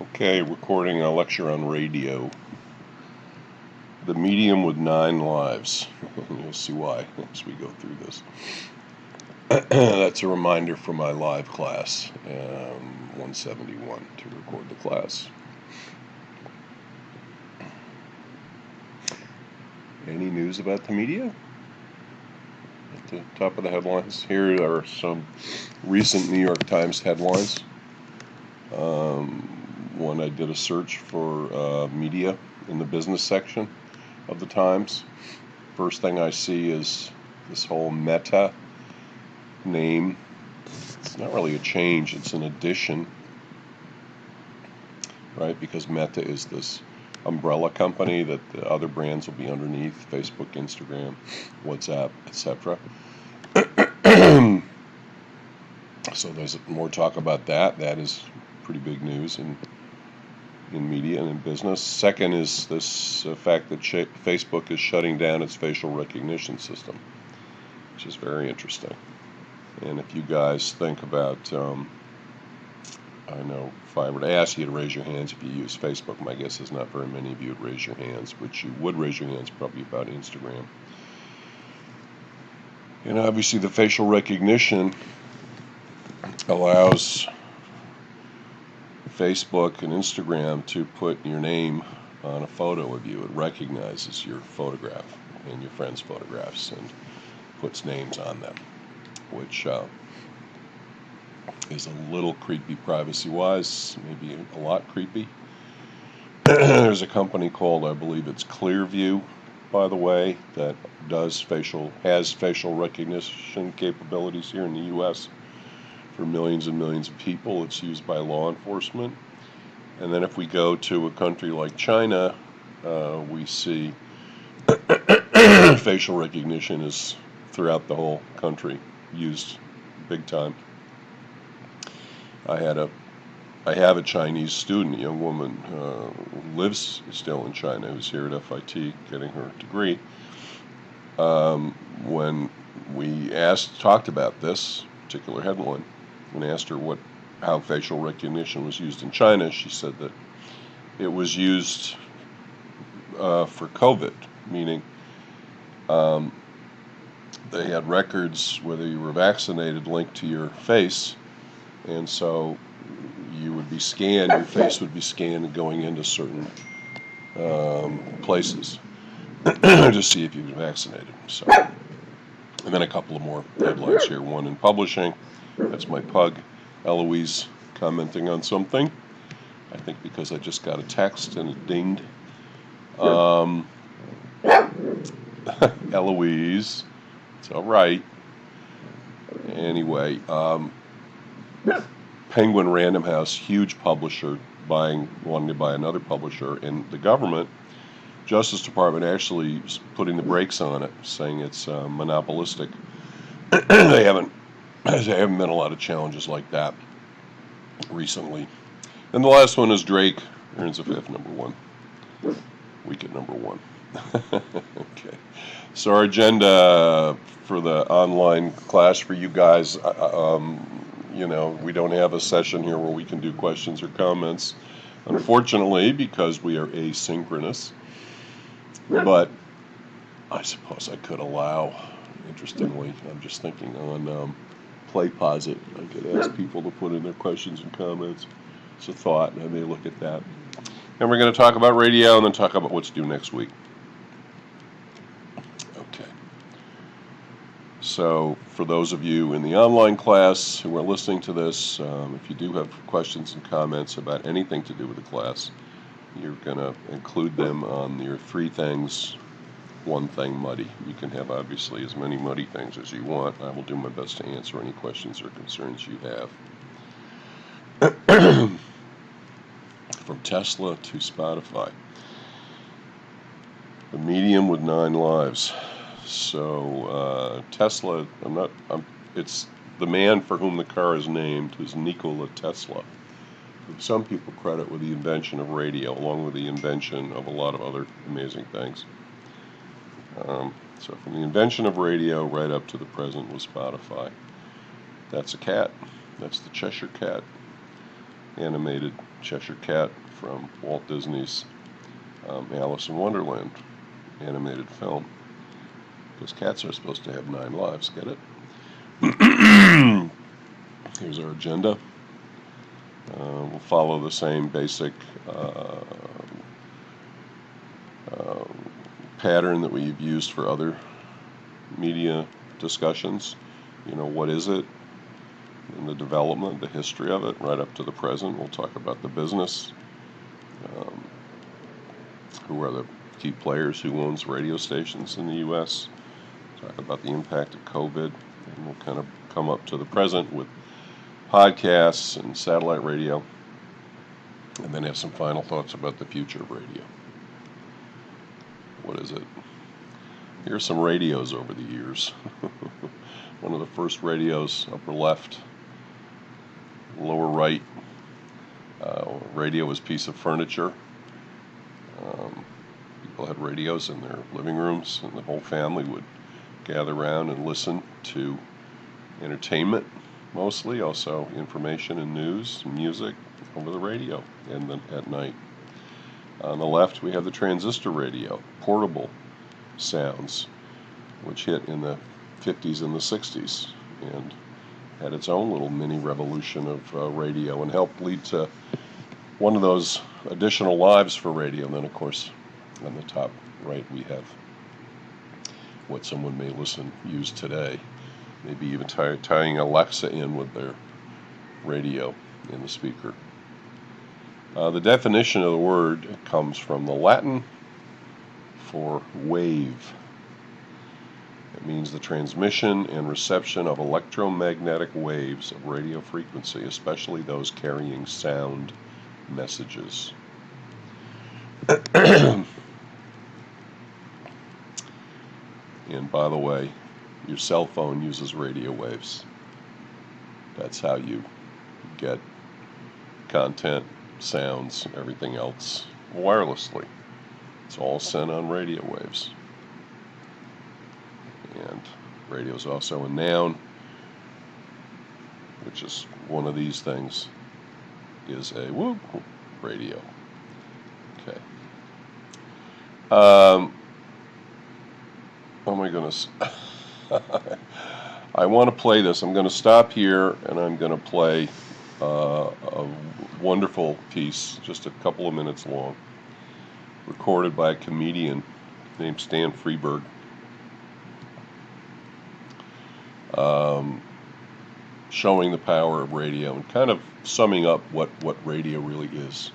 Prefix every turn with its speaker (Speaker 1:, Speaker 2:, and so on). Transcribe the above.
Speaker 1: Okay, recording a lecture on radio. The medium with 9 lives. You'll see why as we go through this. That's a reminder for my live class, 171, to record the class. Any news about the media? At the top of the headlines. Here are some recent New York Times headlines. When I did a search for media in the business section of the Times, first thing I see is this whole Meta name. It's not really a change, it's an addition, right? Because Meta is this umbrella company that the other brands will be underneath: Facebook, Instagram, WhatsApp, etc. So there's more talk about that. That is pretty big news in media and in business. Second is this fact that Facebook is shutting down its facial recognition system, which is very interesting. And if you guys think about, I know if I were to ask you to raise your hands if you use Facebook, my guess is not very many of you would raise your hands, but you would raise your hands probably about Instagram. And obviously the facial recognition allows Facebook and Instagram to put your name on a photo of you. It recognizes your photograph and your friends' photographs and puts names on them, which is a little creepy privacy-wise, maybe a lot creepy. There's a company called, I believe it's Clearview, by the way, that has facial recognition capabilities here in the U.S. for millions and millions of people. It's used by law enforcement. And then if we go to a country like China, we see facial recognition is throughout the whole country, used big time. I have a Chinese student, a young woman who lives still in China, who's here at FIT getting her degree. When we talked about this particular headline, and asked her how facial recognition was used in China, she said that it was used for COVID, meaning they had records whether you were vaccinated linked to your face, and so you would be scanned, your face would be scanned and going into certain places to see if you've been vaccinated. So, and then a couple of more headlines here. One in publishing, that's my pug, Eloise, commenting on something. I think because I just got a text and it dinged. Eloise, it's all right. Anyway, Penguin Random House, huge publisher, wanting to buy another publisher, and the government, Justice Department, actually putting the brakes on it, saying it's monopolistic. There haven't been a lot of challenges like that recently. And the last one is Drake earns a fifth #1. Week at #1. Okay. So our agenda for the online class for you guys, we don't have a session here where we can do questions or comments, unfortunately, because we are asynchronous. But I suppose I could allow, interestingly, I'm just thinking on PlayPosit, I could ask people to put in their questions and comments. It's a thought, and I may look at that. And we're going to talk about radio and then talk about what's due next week. Okay. So for those of you in the online class who are listening to this, if you do have questions and comments about anything to do with the class, you're going to include them on your 3 things, 1 thing muddy. You can have obviously as many muddy things as you want. I will do my best to answer any questions or concerns you have. From Tesla to Spotify. The medium with 9 lives. So Tesla, it's the man for whom the car is named is Nikola Tesla. Some people credit with the invention of radio, along with the invention of a lot of other amazing things. So from the invention of radio right up to the present with Spotify. That's a cat. That's the Cheshire Cat, animated Cheshire Cat from Walt Disney's Alice in Wonderland animated film. Because cats are supposed to have 9 lives, get it? Here's our agenda. We'll follow the same basic pattern that we've used for other media discussions. What is it? And the development, the history of it, right up to the present. We'll talk about the business. Who are the key players? Who owns radio stations in the U.S.? Talk about the impact of COVID. And we'll kind of come up to the present with podcasts and satellite radio. And then have some final thoughts about the future of radio. What is it? Here's some radios over the years. One of the first radios, upper left, lower right. Radio was a piece of furniture. People had radios in their living rooms, and the whole family would gather around and listen to entertainment, mostly, also information and news and music over the radio and then at night. On the left, we have the transistor radio, portable sounds, which hit in the 50s and the 60s and had its own little mini revolution of radio and helped lead to one of those additional lives for radio. And then, of course, on the top right, we have what someone may use today, maybe even tying Alexa in with their radio in the speaker. The definition of the word comes from the Latin for wave. It means the transmission and reception of electromagnetic waves of radio frequency, especially those carrying sound messages. And by the way, your cell phone uses radio waves. That's how you get content, sounds, everything else wirelessly. It's all sent on radio waves. And radio is also a noun, which is one of these things, is a radio. Okay. Oh my goodness. I want to play this. I'm going to stop here and I'm going to play a wonderful piece, just a couple of minutes long, recorded by a comedian named Stan Freberg. Showing the power of radio and kind of summing up what radio really is.